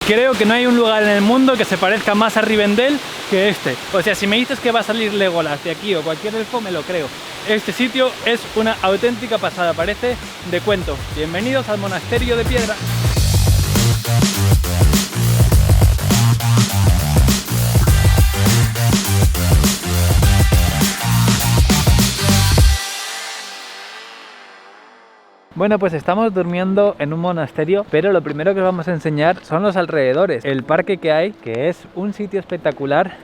Creo que no hay un lugar en el mundo que se parezca más a Rivendell que este. O sea, si me dices que va a salir Legolas de aquí o cualquier elfo, me lo creo. Este sitio es una auténtica pasada, parece de cuento. Bienvenidos al Monasterio de Piedra. Bueno, pues estamos durmiendo en un monasterio, pero lo primero que os vamos a enseñar son los alrededores. El parque que hay, que es un sitio espectacular.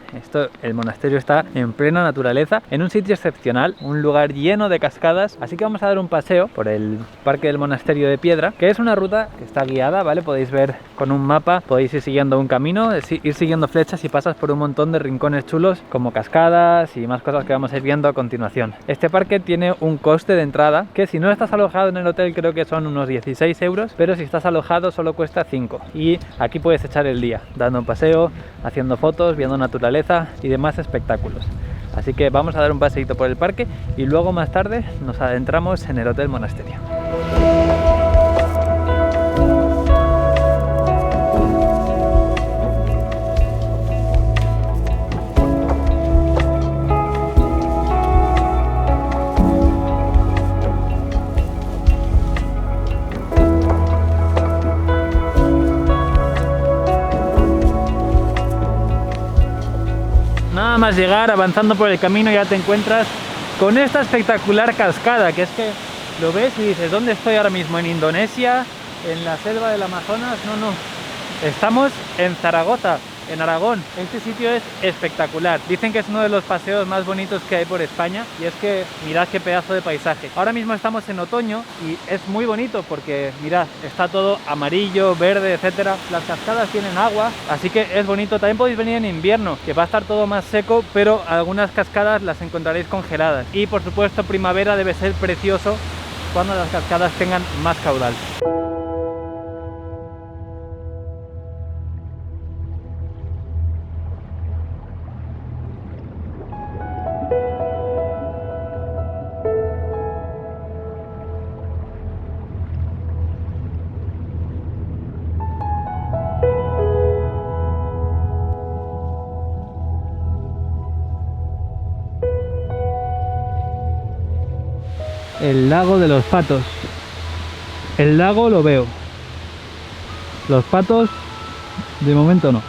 El monasterio está en plena naturaleza, en un sitio excepcional, un lugar lleno de cascadas. Así que vamos a dar un paseo por el parque del Monasterio de Piedra, que es una ruta que está guiada, ¿vale? Podéis ver con un mapa, podéis ir siguiendo un camino, ir siguiendo flechas y pasas por un montón de rincones chulos, como cascadas y más cosas que vamos a ir viendo a continuación. Este parque tiene un coste de entrada, que si no estás alojado en el hotel creo que son unos 16 euros, pero si estás alojado solo cuesta 5. Y aquí puedes echar el día, dando un paseo, haciendo fotos, viendo naturaleza y demás espectáculos. Así que vamos a dar un paseíto por el parque y luego más tarde nos adentramos en el Hotel Monasterio. Nada más llegar, avanzando por el camino, ya te encuentras con esta espectacular cascada, que es que lo ves y dices, ¿dónde estoy ahora mismo? ¿En Indonesia? ¿En la selva del Amazonas? No, estamos en Zaragoza, en Aragón. Este sitio es espectacular. Dicen que es uno de los paseos más bonitos que hay por España, y es que mirad qué pedazo de paisaje. Ahora mismo estamos en otoño y es muy bonito porque mirad, está todo amarillo, verde, etcétera. Las cascadas tienen agua, así que es bonito. También podéis venir en invierno, que va a estar todo más seco, pero algunas cascadas las encontraréis congeladas. Y por supuesto primavera debe ser precioso cuando las cascadas tengan más caudal. El lago de los patos. El lago lo veo. Los patos, de momento no.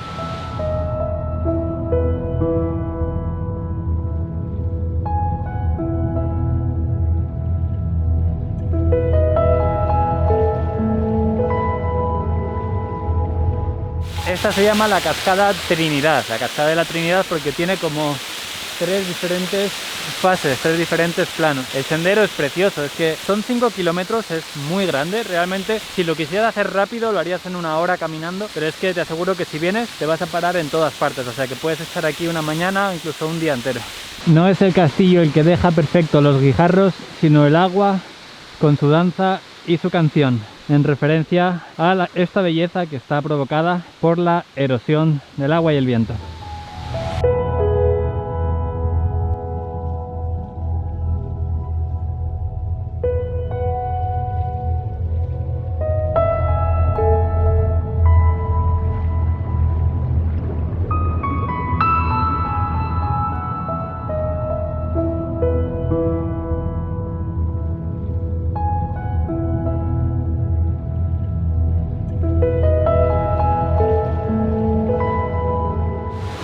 Esta se llama la Cascada Trinidad, la Cascada de la Trinidad, porque tiene como tres diferentes fases, tres diferentes planos. El sendero es precioso, es que son 5 kilómetros, es muy grande. Realmente si lo quisieras hacer rápido lo harías en una hora caminando, pero es que te aseguro que si vienes te vas a parar en todas partes, o sea que puedes estar aquí una mañana, incluso un día entero. No es el castillo el que deja perfecto los guijarros, sino el agua con su danza y su canción, en referencia a esta belleza que está provocada por la erosión del agua y el viento.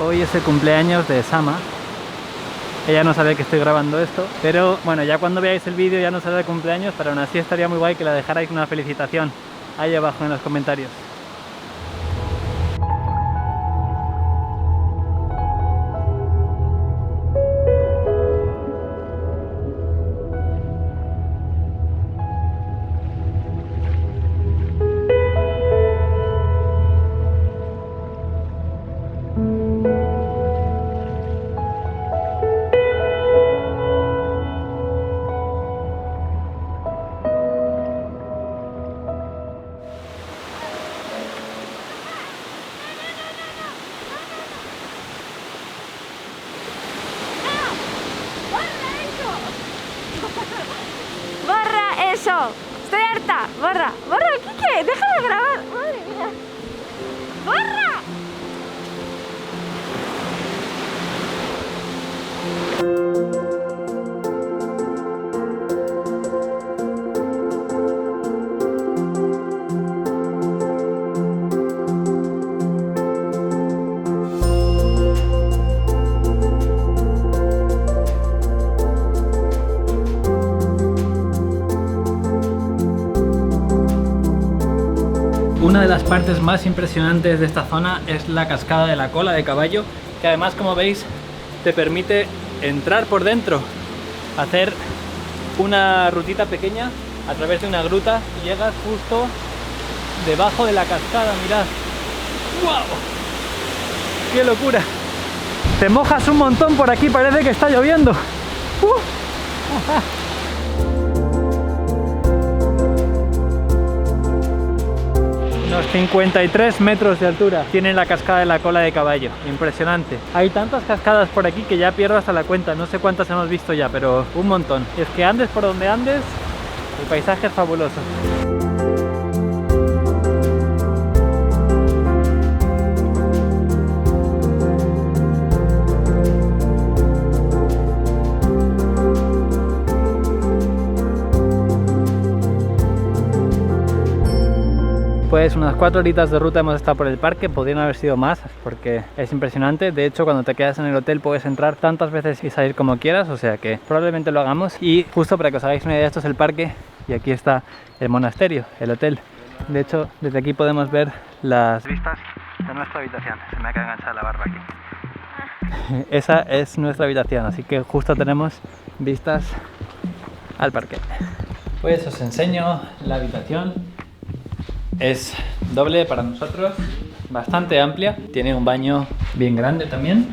Hoy es el cumpleaños de Sama. Ella no sabe que estoy grabando esto, pero bueno, ya cuando veáis el vídeo ya no será de cumpleaños, pero aún así estaría muy guay que la dejarais una felicitación ahí abajo en los comentarios. Estoy harta. Borra, Kike, deja de grabar. Madre mía. Borra. partes más impresionantes de esta zona es la cascada de la cola de caballo, que además, como veis, te permite entrar por dentro, hacer una rutita pequeña a través de una gruta y llegas justo debajo de la cascada. Mirad, ¡wow! ¡Qué locura! Te mojas un montón por aquí, parece que está lloviendo. Unos 53 metros de altura tiene la cascada de la cola de caballo, impresionante. Hay tantas cascadas por aquí que ya pierdo hasta la cuenta, no sé cuántas hemos visto ya, pero un montón. Y es que andes por donde andes, el paisaje es fabuloso. Pues unas 4 horitas de ruta hemos estado por el parque, podrían haber sido más porque es impresionante. De hecho, cuando te quedas en el hotel puedes entrar tantas veces y salir como quieras, o sea que probablemente lo hagamos. Y justo para que os hagáis una idea, esto es el parque y aquí está el monasterio, el hotel. De hecho, desde aquí podemos ver las vistas de nuestra habitación. Se me ha quedado enganchada la barba aquí. Esa es nuestra habitación, así que justo tenemos vistas al parque. Pues os enseño la habitación. Es doble para nosotros, bastante amplia, tiene un baño bien grande también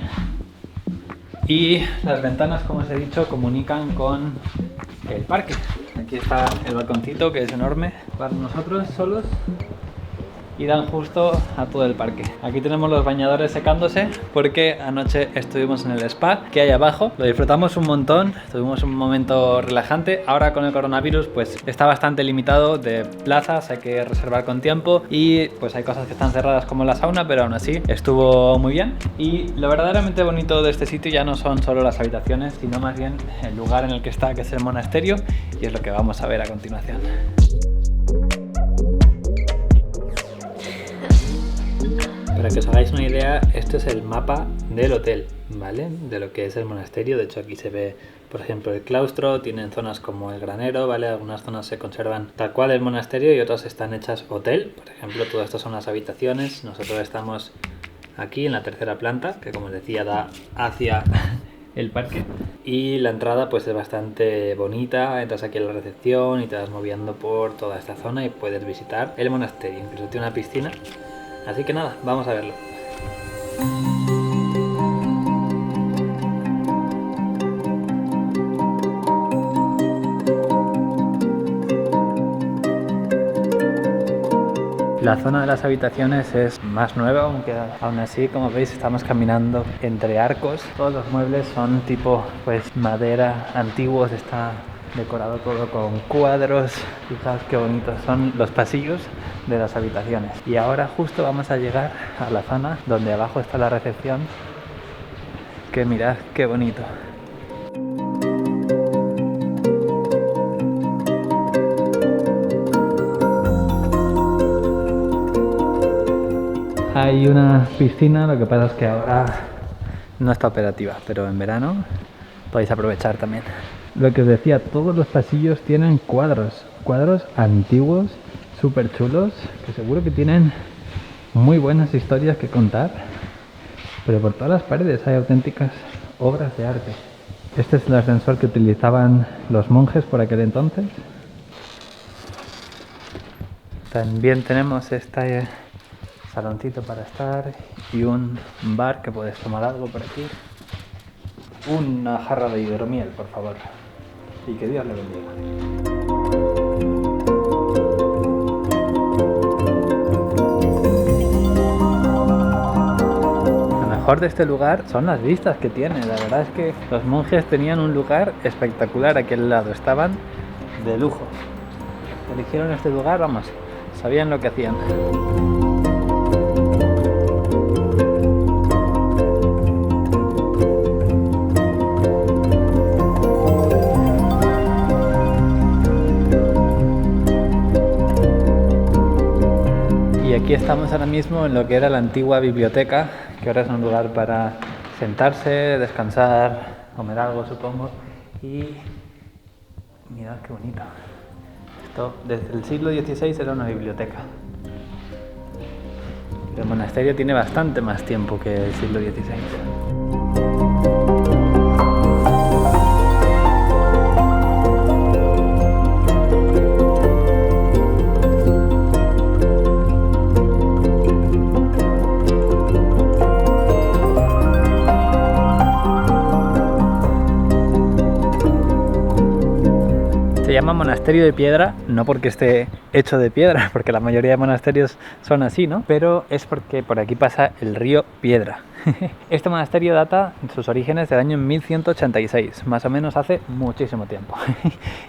y las ventanas, como os he dicho, comunican con el parque. Aquí está el balconcito, que es enorme para nosotros solos y dan justo a todo el parque. Aquí tenemos los bañadores secándose porque anoche estuvimos en el spa que hay abajo, lo disfrutamos un montón, tuvimos un momento relajante. Ahora con el coronavirus pues está bastante limitado de plazas, hay que reservar con tiempo y pues hay cosas que están cerradas como la sauna, pero aún así estuvo muy bien. Y lo verdaderamente bonito de este sitio ya no son solo las habitaciones, sino más bien el lugar en el que está, que es el monasterio, y es lo que vamos a ver a continuación. Para que os hagáis una idea, este es el mapa del hotel, ¿vale? De lo que es el monasterio. De hecho, aquí se ve, por ejemplo, el claustro, tienen zonas como el granero, ¿vale? Algunas zonas se conservan tal cual el monasterio y otras están hechas hotel. Por ejemplo, todo esto son las habitaciones. Nosotros estamos aquí en la tercera planta, que como os decía, da hacia el parque. Y la entrada pues es bastante bonita, entras aquí a la recepción y te vas moviendo por toda esta zona y puedes visitar el monasterio. Incluso tiene una piscina. Así que nada, vamos a verlo. La zona de las habitaciones es más nueva, aunque aún así, como veis, estamos caminando entre arcos. Todos los muebles son tipo pues madera, antiguos, está decorado todo con cuadros. Fijaos qué bonitos son los pasillos de las habitaciones. Y ahora justo vamos a llegar a la zona donde abajo está la recepción, que mirad qué bonito. Hay una piscina, lo que pasa es que ahora no está operativa, pero en verano podéis aprovechar también. Lo que os decía, todos los pasillos tienen cuadros antiguos, súper chulos, que seguro que tienen muy buenas historias que contar, pero por todas las paredes hay auténticas obras de arte. Este es el ascensor que utilizaban los monjes por aquel entonces. También tenemos este saloncito para estar y un bar que puedes tomar algo por aquí. Una jarra de hidromiel, por favor, y que Dios le bendiga. Lo mejor de este lugar son las vistas que tiene. La verdad es que los monjes tenían un lugar espectacular aquí al lado, estaban de lujo. Eligieron este lugar, vamos, sabían lo que hacían. Y aquí estamos ahora mismo en lo que era la antigua biblioteca, que ahora es un lugar para sentarse, descansar, comer algo, supongo. Y mirad qué bonito. Esto desde el siglo XVI era una biblioteca. El monasterio tiene bastante más tiempo que el siglo XVI. Se llama monasterio de piedra, no porque esté hecho de piedra, porque la mayoría de monasterios son así, ¿no? Pero es porque por aquí pasa el río Piedra. Este monasterio data sus orígenes del año 1186, más o menos hace muchísimo tiempo.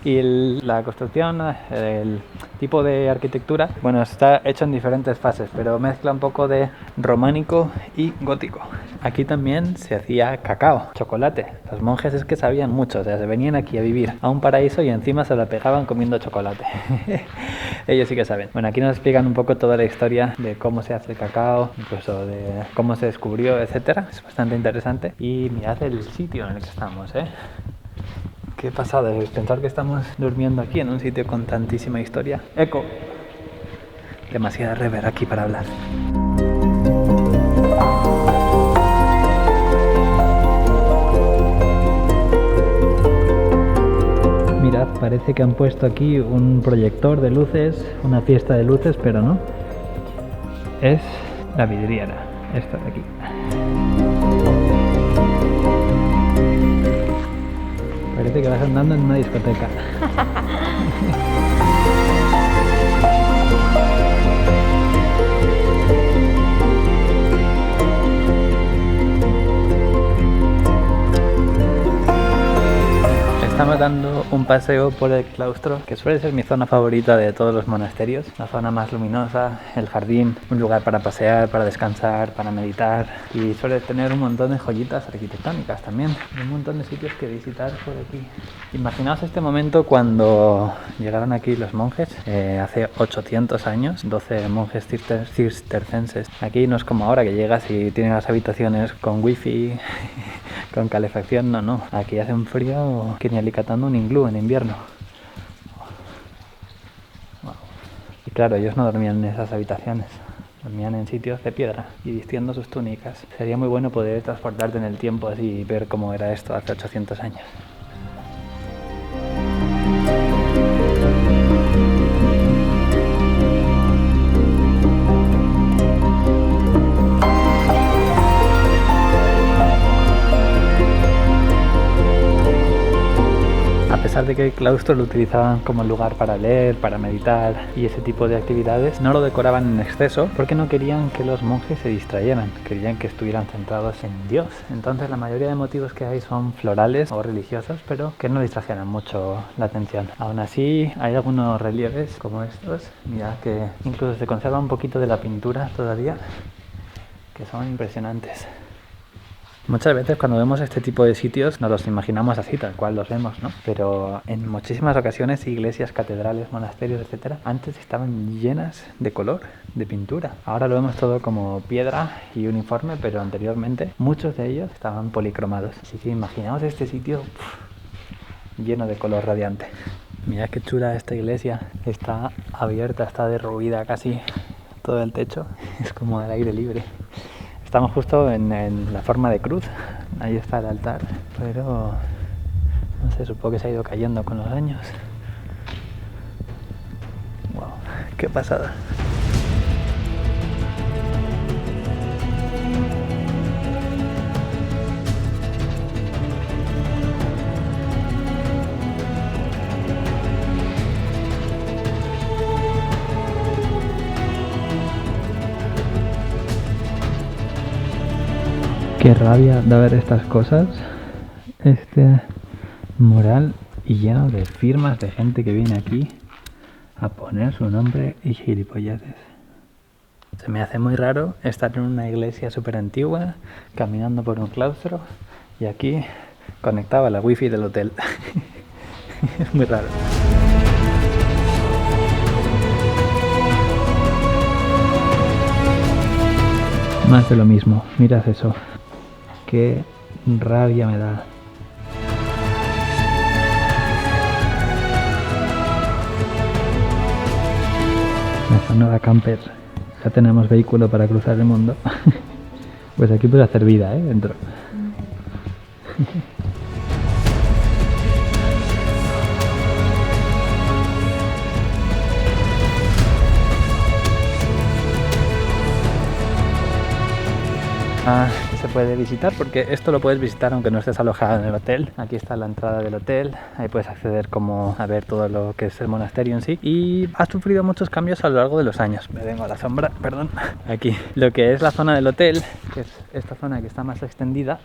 Y la construcción, el tipo de arquitectura, bueno, está hecho en diferentes fases, pero mezcla un poco de románico y gótico. Aquí también se hacía cacao, chocolate. Los monjes es que sabían mucho, o sea, se venían aquí a vivir a un paraíso y encima se la pegaban comiendo chocolate. Ellos sí que saben. Bueno, aquí nos explican un poco toda la historia de cómo se hace el cacao, incluso de cómo se descubrió, etcétera. Es bastante interesante. Y mirad el sitio en el que estamos, ¿eh? Qué pasada es pensar que estamos durmiendo aquí en un sitio con tantísima historia. Eco. Demasiada reverb aquí para hablar. Mirad, parece que han puesto aquí un proyector de luces, una fiesta de luces, pero no. Es la vidriera, esta de aquí. Parece que vas andando en una discoteca. Estamos dando un paseo por el claustro, que suele ser mi zona favorita de todos los monasterios. La zona más luminosa, el jardín, un lugar para pasear, para descansar, para meditar. Y suele tener un montón de joyitas arquitectónicas también. Un montón de sitios que visitar por aquí. Imaginaos este momento cuando llegaron aquí los monjes, hace 800 años, 12 monjes cistercenses. Aquí no es como ahora que llegas y tienen las habitaciones con wifi, con calefacción, no. Aquí hace un frío que ni alicatando un iglú en invierno. Wow. Y claro, ellos no dormían en esas habitaciones, dormían en sitios de piedra y vistiendo sus túnicas. Sería muy bueno poder transportarte en el tiempo así y ver cómo era esto hace 800 años. A pesar de que el claustro lo utilizaban como lugar para leer, para meditar y ese tipo de actividades, no lo decoraban en exceso porque no querían que los monjes se distrayeran, querían que estuvieran centrados en Dios. Entonces la mayoría de motivos que hay son florales o religiosos, pero que no distrajeran mucho la atención. Aún así hay algunos relieves como estos, mirad que incluso se conserva un poquito de la pintura todavía, que son impresionantes. Muchas veces cuando vemos este tipo de sitios nos los imaginamos así, tal cual los vemos, ¿no? Pero en muchísimas ocasiones iglesias, catedrales, monasterios, etcétera, antes estaban llenas de color, de pintura. Ahora lo vemos todo como piedra y uniforme, pero anteriormente muchos de ellos estaban policromados. Así que imaginaos este sitio lleno de color radiante. Mirad qué chula esta iglesia, está abierta, está derruida casi todo el techo, es como al aire libre. Estamos justo en la forma de cruz, ahí está el altar, pero no sé, supongo que se ha ido cayendo con los años. ¡Wow! ¡Qué pasada! Qué rabia da ver estas cosas, este mural y lleno de firmas de gente que viene aquí a poner su nombre y gilipolleces. Se me hace muy raro estar en una iglesia súper antigua, caminando por un claustro y aquí conectado a la wifi del hotel. Es muy raro. Más de lo mismo, mirad eso. Qué rabia me da. La zona camper ya tenemos vehículo para cruzar el mundo. Pues aquí puedes hacer vida, dentro. Se puede visitar porque esto lo puedes visitar aunque no estés alojado en el hotel. Aquí está la entrada del hotel, ahí puedes acceder como a ver todo lo que es el monasterio en sí, y ha sufrido muchos cambios a lo largo de los años. Me vengo a la sombra, perdón. Aquí lo que es la zona del hotel, que es esta zona que está más extendida,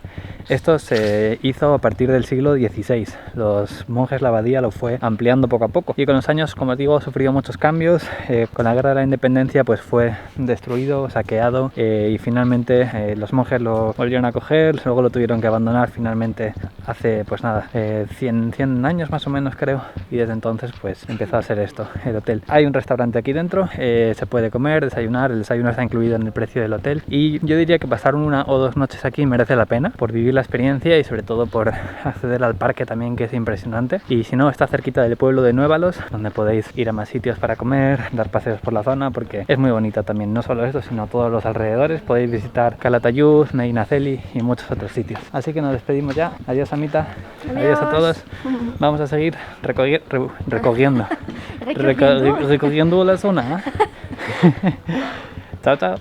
esto se hizo a partir del siglo XVI. Los monjes, la abadía lo fue ampliando poco a poco y con los años, como os digo, ha sufrido muchos cambios. Con la guerra de la independencia pues fue destruido, saqueado, y finalmente los monjes lo volvieron a coger, luego lo tuvieron que abandonar finalmente hace pues nada, 100 años más o menos creo, y desde entonces pues empezó a ser esto, el hotel. Hay un restaurante aquí dentro, se puede comer, desayunar, el desayuno está incluido en el precio del hotel, y yo diría que pasar 1 o 2 noches aquí merece la pena por vivir la experiencia y sobre todo por acceder al parque también, que es impresionante. Y si no, está cerquita del pueblo de Nuévalos, donde podéis ir a más sitios para comer, dar paseos por la zona, porque es muy bonita también, no solo esto sino todos los alrededores. Podéis visitar Calatayud, Medinaceli y muchos otros sitios. Así que nos despedimos ya. Adiós, Amita. Adiós a todos. Vamos a seguir recogiendo la zona. Chao, chao.